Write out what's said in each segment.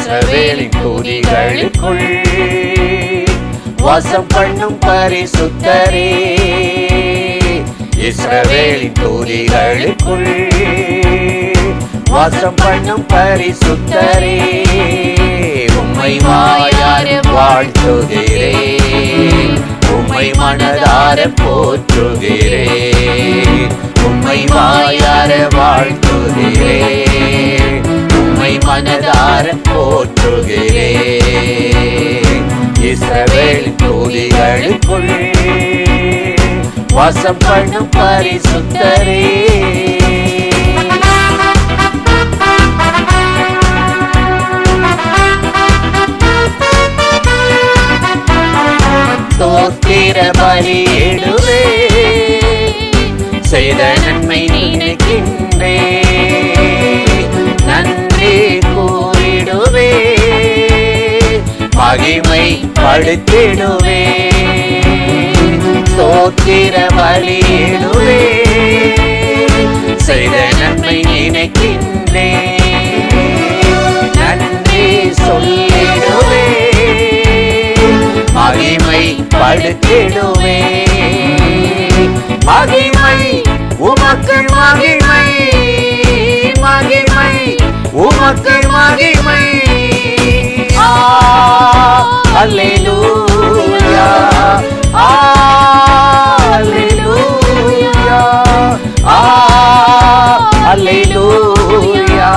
இஸ்ரவேலின் துதிகளுக்குள் வாசம் பண்ணும் பரிசுத்தரே, இஸ்ரவேலின் துதிகளுக்குள் வாசம் பண்ணும் பரிசுத்தரே, உம்மை வாயார வாழ்த்துகிறேன், உம்மை மனதார போற்றுகிறேன், உம்மை வாயார வாழ்த்துகிறேன், உம்மை மனதார போற்றுகிறேன். இஸ்ரவேலின் துதிகளுக்குள் வாசம் பண்ணும் பரிசுத்தரே, ஸ்தோத்திர பலியிடுவே, செய்த நன்மை நினைக்கின்றே, நன்றி கூறிடுவே, மகிமை படுத்திடுவே, ஸ்தோத்திர பலியிடுவே, செய்த நன்மை நினைக்கின்றே, நன்றி சொல்லிடுவே, மகிமை படுத்திடுவே, மகிமை உமக்கு மகிமை, மகிமை உமக்கு மகிமை, அல்லேலூயா, அல்லேலூயா, அல்லேலூயா,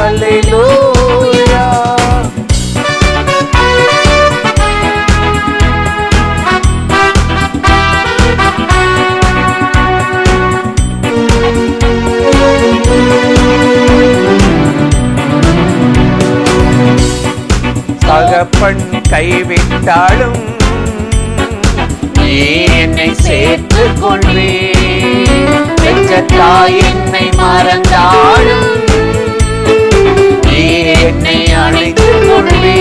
அல்லேலூயா. தகப்பன் கைவிட்டாலும் நீ என்னை சேர்த்துக் கொள்வே, பெற்ற தாய் என்னை மறந்தாலும் நீ என்னை அழைத்துக் கொள்வே,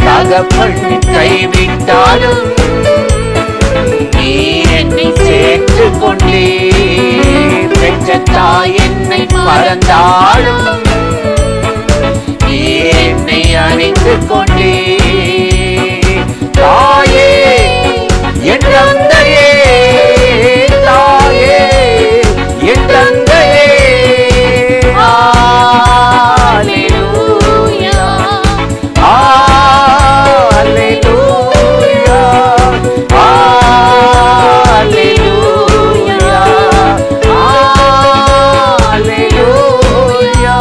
தகப்பன் கைவிட்டாலும் நீ என்னை சேர்த்துக் கொண்டே, பெற்ற தாய் என்னை மறந்தாலும் என்னை அணைத்துக் கொண்டே, தாயே என் தந்தையே, தாயே என் தந்தையே, அல்லேலூயா, அல்லேலூயா, அல்லேலூயா, அல்லேலூயா.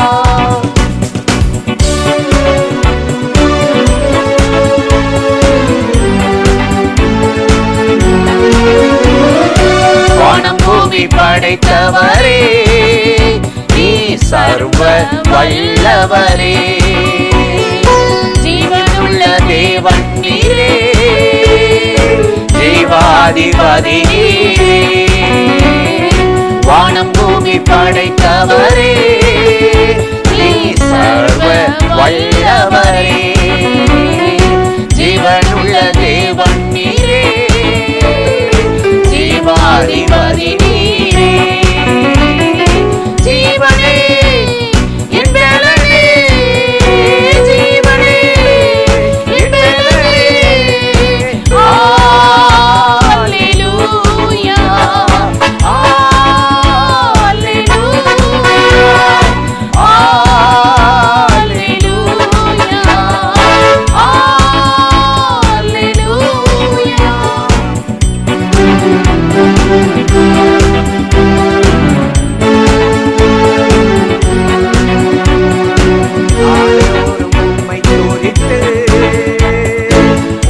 படைத்தவரே நீ சர்வ வல்லவரே, ஜீவனுள்ள தேவன் நீரே, ஜீவாதிபதி நீரே, வானம் பூமி படைத்தவரே நீ சர்வ வல்லவரே, ஜீவனுள்ள தேவன் நீரே, ஜீவாதிபதி நீரே, ஜீவனே என் வேலனே, ஜீவனே என் வேலனே, அல்லேலூயா, அல்லேலூயா, அல்லேலூயா,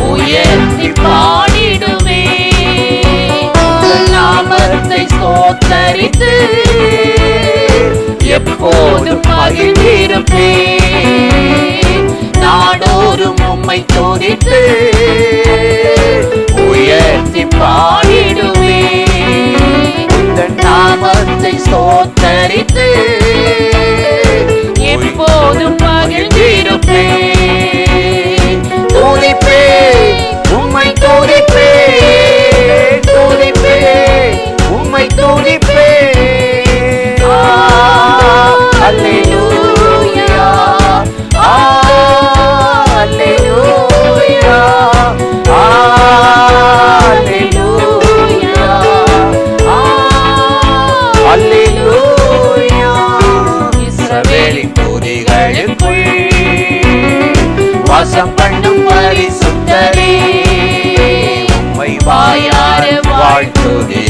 உயர்த்தி பாடிடுவே, நாமத்தை ஸ்தோத்தரித்து எப்போதும் மகிழ்ந்திருப்பே, நாடோறும் உம்மை துதித்து உயர்த்தி பாடிடுவே, நாமத்தை ஸ்தோத்தரித்து எப்போதும் மகிழ்ந்திருப்பே, துதிப்பே உம்மை துதிப்பே, துதிப்பே உம்மை துதிப்பே, அல்லேலூயா. வாசம் பண்ணும் பரிசுத்தரே, உம்மை வாயார வாழ்த்துகிறேன்,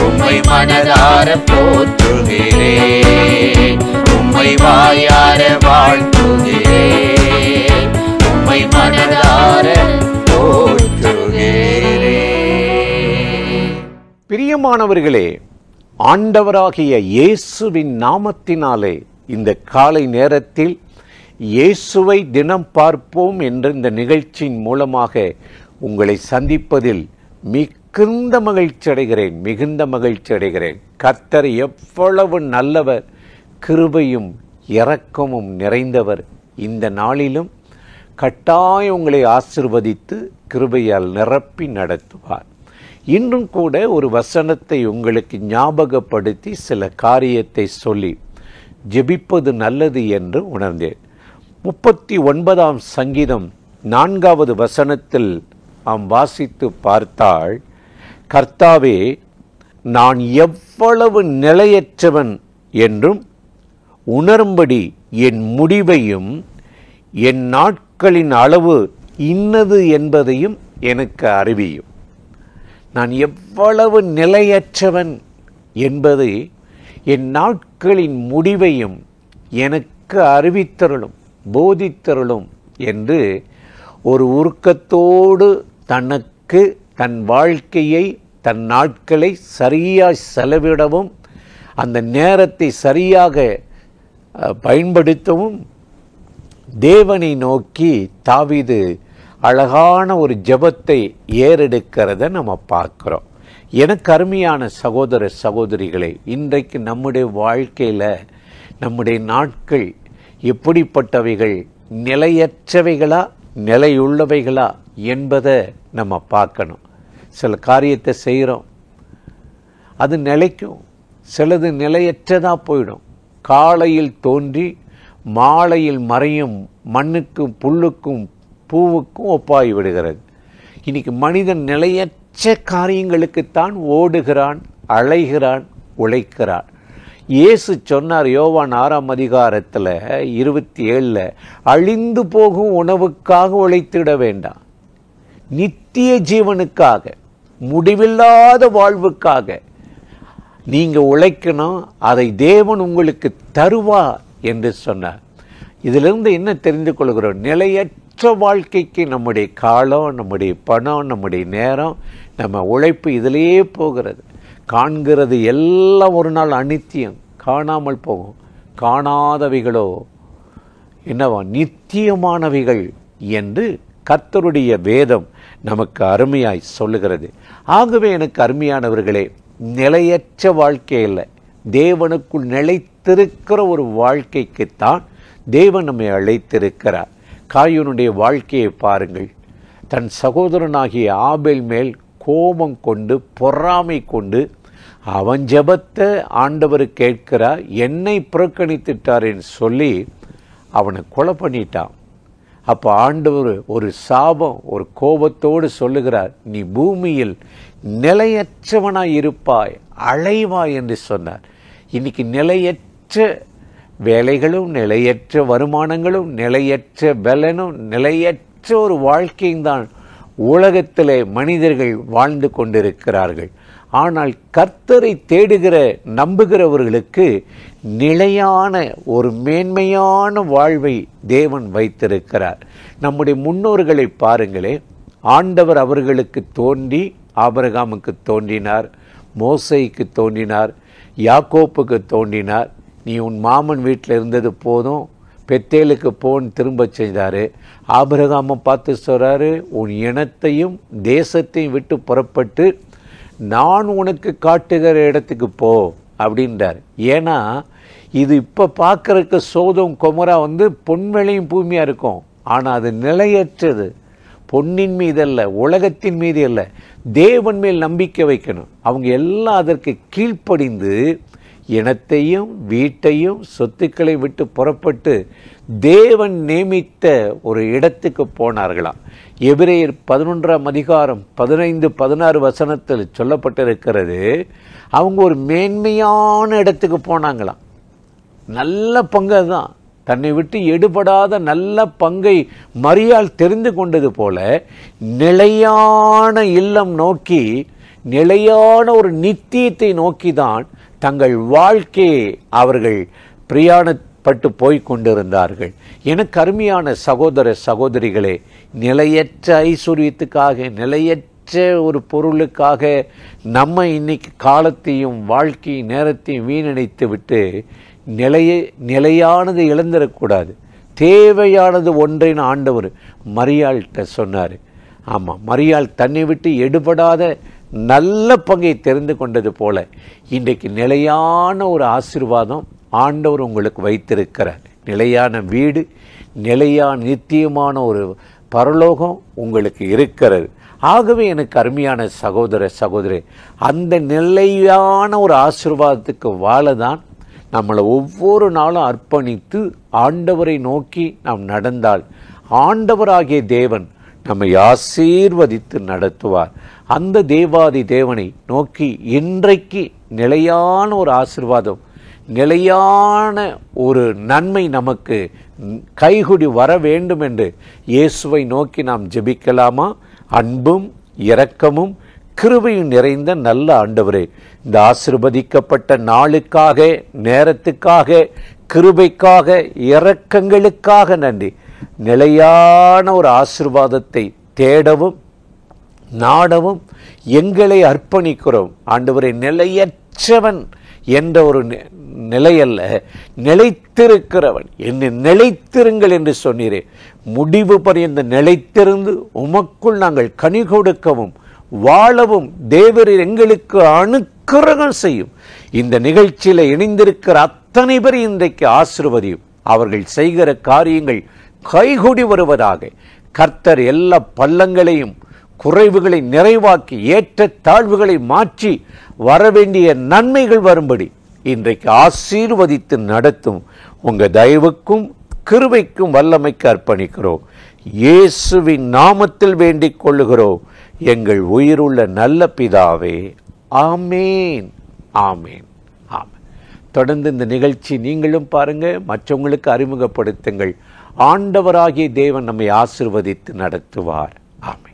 உம்மை மனதார போற்றுகிறேன், உம்மை வாயார வாழ்த்துகிறேன், உம்மை மனதார போற்றுகிறேன். பிரியமானவர்களே, ஆண்டவராகிய இயேசுவின் நாமத்தினாலே இந்த காலை நேரத்தில் இயேசுவை தினம் பார்ப்போம் என்ற இந்த நிகழ்ச்சியின் மூலமாக உங்களை சந்திப்பதில் மிகுந்த மகிழ்ச்சி அடைகிறேன். கர்த்தர் எவ்வளவு நல்லவர், கிருபையும் இரக்கமும் நிறைந்தவர். இந்த நாளிலும் கட்டாயம் உங்களை ஆசீர்வதித்து கிருபையால் நிரப்பி நடத்துவார். இன்றும் கூட ஒரு வசனத்தை உங்களுக்கு ஞாபகப்படுத்தி சில காரியத்தை சொல்லி ஜெபிப்பது நல்லது என்று உணர்ந்தேன். 39ஆம் சங்கீதம் 4வது வசனத்தில் நாம் வாசித்து பார்த்தால், கர்த்தாவே, நான் எவ்வளவு நிலையற்றவன் என்றும் உணரும்படி என் முடிவையும் என் நாட்களின் அளவு இன்னது என்பதையும் எனக்கு அறிவியும். நான் எவ்வளவு நிலையற்றவன் என்பதை என் நாட்களின் முடிவையும் எனக்கு அறிவித்தருளும், போதித்தருளும் என்று ஒரு உருக்கத்தோடு தனக்கு தன் வாழ்க்கையை, தன் நாட்களை சரியாய் செலவிடவும், அந்த நேரத்தை சரியாக பயன்படுத்தவும் தேவனை நோக்கி தாவீது அழகான ஒரு ஜெபத்தை ஏறெடுக்கிறத நம்ம பார்க்கிறோம். எனக்கு அருமையான சகோதர சகோதரிகளே, இன்றைக்கு நம்முடைய வாழ்க்கையில் நம்முடைய நாட்கள் எப்படிப்பட்டவைகள், நிலையற்றவைகளா நிலையுள்ளவைகளா என்பதை நம்ம பார்க்கணும். சில காரியத்தை செய்கிறோம், அது நிலைக்கும், சிலது நிலையற்றதாக போயிடும். காலையில் தோன்றி மாலையில் மறையும் மண்ணுக்கும் புல்லுக்கும் பூவுக்கும் ஒப்பாய் விடுகிறது. இன்னைக்கு மனிதன் நிலையற்ற காரியங்களுக்குத்தான் ஓடுகிறான், அலைகிறான், உழைக்கிறான். இயேசு சொன்னார் யோவான் 6ஆம் அதிகாரத்தில் 27, அழிந்து போகும் உணவுக்காக உழைத்திட வேண்டாம், நித்திய ஜீவனுக்காக, முடிவில்லாத வாழ்வுக்காக நீங்கள் உழைக்கணும், அதை தேவன் உங்களுக்கு தருவார் என்று சொன்னார். இதிலிருந்து என்ன தெரிந்து கொள்கிறோம்? நிலையற்ற வாழ்க்கைக்கு நம்முடைய காலம், நம்முடைய பணம், நம்முடைய நேரம், நம்ம உழைப்பு இதிலேயே போகிறது. காண்கிறது எல்லாம் ஒரு நாள் அநித்தியம், காணாமல் போகும். காணாதவைகளோ என்னவா நித்தியமானவைகள் என்று கர்த்தருடைய வேதம் நமக்கு அருமையாய் சொல்லுகிறது. ஆகவே எனக்கு அருமையானவர்களே, நிலையற்ற வாழ்க்கையில் தேவனுக்குள் நிலைத்திருக்கிற ஒரு வாழ்க்கைக்குத்தான் தேவன் நம்மை அழைத்திருக்கிறார். காயினுடைய வாழ்க்கையை பாருங்கள். தன் சகோதரனாகிய ஆபேல் மேல் கோபம் கொண்டு, பொறாமை கொண்டு, அவன் ஜெபத்தை ஆண்டவர் கேட்கிறார், என்னை புறக்கணித்துட்டார் என்று சொல்லி அவனை கொலை பண்ணிட்டான். அப்போ ஆண்டவர் ஒரு சாபம், ஒரு கோபத்தோடு சொல்லுகிறார், நீ பூமியில் நிலையற்றவனாய் இருப்பாய், அலைவாய் என்று சொன்னார். இன்னைக்கு நிலையற்ற வேலைகளும், நிலையற்ற வருமானங்களும், நிலையற்ற பலனும், நிலையற்ற ஒரு வாழ்க்கையும் தான் உலகத்திலே மனிதர்கள் வாழ்ந்து கொண்டிருக்கிறார்கள். ஆனால் கர்த்தரை தேடுகிற, நம்புகிறவர்களுக்கு நிலையான ஒரு மேன்மையான வாழ்வை தேவன் வைத்திருக்கிறார். நம்முடைய முன்னோர்களை பாருங்களே, ஆண்டவர் அவர்களுக்கு தோன்றி, ஆபிரகாமுக்கு தோன்றினார், மோசேக்கு தோன்றினார், யாக்கோப்புக்கு தோன்றினார். நீ உன் மாமன் வீட்டில் இருந்தது போதும், பெத்தேலுக்கு போன் திரும்ப செய்தார். ஆபிரகாமை பார்த்து சொல்கிறாரு, உன் இனத்தையும் தேசத்தையும் விட்டு புறப்பட்டு நான் உனக்கு காட்டுகிற இடத்துக்கு போ அப்படின்றார். ஏன்னா இது இப்போ பார்க்குறக்கு சோதம் கொமரா பொன்வெளியும் பூமியாக இருக்கும், ஆனால் அது நிலையற்றது. பொன்னின் மீது அல்ல, உலகத்தின் மீது அல்ல, தேவன் மேல் நம்பிக்கை வைக்கணும். அவங்க எல்லாம் அதற்கு கீழ்ப்படிந்து இனத்தையும் வீட்டையும் சொத்துக்களை விட்டு புறப்பட்டு தேவன் நியமித்த ஒரு இடத்துக்கு போனார்களாம். எபிரேயர் 11ஆம் அதிகாரம் 15-16 வசனத்தில் சொல்லப்பட்டிருக்கிறது. அவங்க ஒரு மேன்மையான இடத்துக்கு போனாங்களாம். நல்ல பங்கு தான், தன்னை விட்டு எடுபடாத நல்ல பங்கை மரியாள் தெரிந்து கொண்டது போல நிலையான இல்லம் நோக்கி, நிலையான ஒரு நித்தியத்தை நோக்கிதான் தங்கள் வாழ்க்கையை அவர்கள் பிரயாணப்பட்டு போய் கொண்டிருந்தார்கள். எனக்கு அருமையான சகோதர சகோதரிகளே, நிலையற்ற ஐஸ்வர்யத்துக்காக, நிலையற்ற ஒரு பொருளுக்காக நம்ம இன்னைக்கு காலத்தையும் வாழ்க்கை நேரத்தையும் வீணடித்து விட்டு நிலையானது இழந்துடக்கூடாது. தேவையானது ஒன்றின் ஆண்டவர் மரியாள்கிட்ட சொன்னார். ஆமாம், மரியாள் தன்னை விட்டு எடுபடாத நல்ல பங்கை தெரிந்து கொண்டது போல இன்றைக்கு நிலையான ஒரு ஆசீர்வாதம் ஆண்டவர் உங்களுக்கு வைத்திருக்கிறார். நிலையான வீடு, நிலையான நித்தியமான ஒரு பரலோகம் உங்களுக்கு இருக்கிறது. ஆகவே எனக்கு அருமையான சகோதர சகோதரி, அந்த நிலையான ஒரு ஆசீர்வாதத்துக்கு வாழதான் நம்மளை ஒவ்வொரு நாளும் அர்ப்பணித்து ஆண்டவரை நோக்கி நாம் நடந்தால் ஆண்டவராகிய தேவன் நம்மை ஆசீர்வதித்து நடத்துவார். அந்த தேவாதி தேவனை நோக்கி இன்றைக்கு நிலையான ஒரு ஆசீர்வாதம், நிலையான ஒரு நன்மை நமக்கு கைகூடி வர வேண்டும் என்று இயேசுவை நோக்கி நாம் ஜெபிக்கலாமா? அன்பும் இரக்கமும் கிருபையும் நிறைந்த நல்ல ஆண்டவரே, இந்த ஆசீர்வதிக்கப்பட்ட நாளுக்காக, நேரத்துக்காக, கிருபைக்காக, இரக்கங்களுக்காக நன்றி. நிலையான ஒரு ஆசீர்வாதத்தை தேடவும் நாடவும் எங்களை அர்ப்பணிக்கிறோம் ஆண்டவரே. நிலையற்றவன் என்ற ஒரு நிலையல்ல, நிலைத்திருக்கிறவன். என்னை நிலைத்திருங்கள் என்று சொன்னீரே. முடிவு பரியந்த நிலைத்திருந்து உமக்குள் நாங்கள் கனி கொடுக்கவும் வாழவும் தேவரீர் எங்களுக்கு அனுக்கிரகம் செய்யும். இந்த நிகழ்ச்சியில் இணைந்திருக்கிற அத்தனை பேர் இன்றைக்கு ஆசீர்வதியும். அவர்கள் செய்கிற காரியங்கள் கைகூடி வருவதாக. கர்த்தர் எல்லா பள்ளங்களையும் குறைவுகளை நிறைவாக்கி ஏற்ற தாழ்வுகளை மாற்றி வரவேண்டிய நன்மைகள் வரும்படி இன்றைக்கு ஆசீர்வதித்து நடத்தும் உங்க தயவுக்கும் கிருபைக்கும் வல்லமைக்கு அர்ப்பணிக்கிறோம். இயேசுவின் நாமத்தில் வேண்டிக் கொள்ளுகிறோம் எங்கள் உயிருள்ள நல்ல பிதாவே. ஆமேன், ஆமேன், ஆமேன். தொடர்ந்து இந்த நிகழ்ச்சி நீங்களும் பாருங்க, மற்றவங்களுக்கு அறிமுகப்படுத்துங்கள். ஆண்டவராகிய தேவன் நம்மை ஆசீர்வதித்து நடத்துவார். ஆமேன்.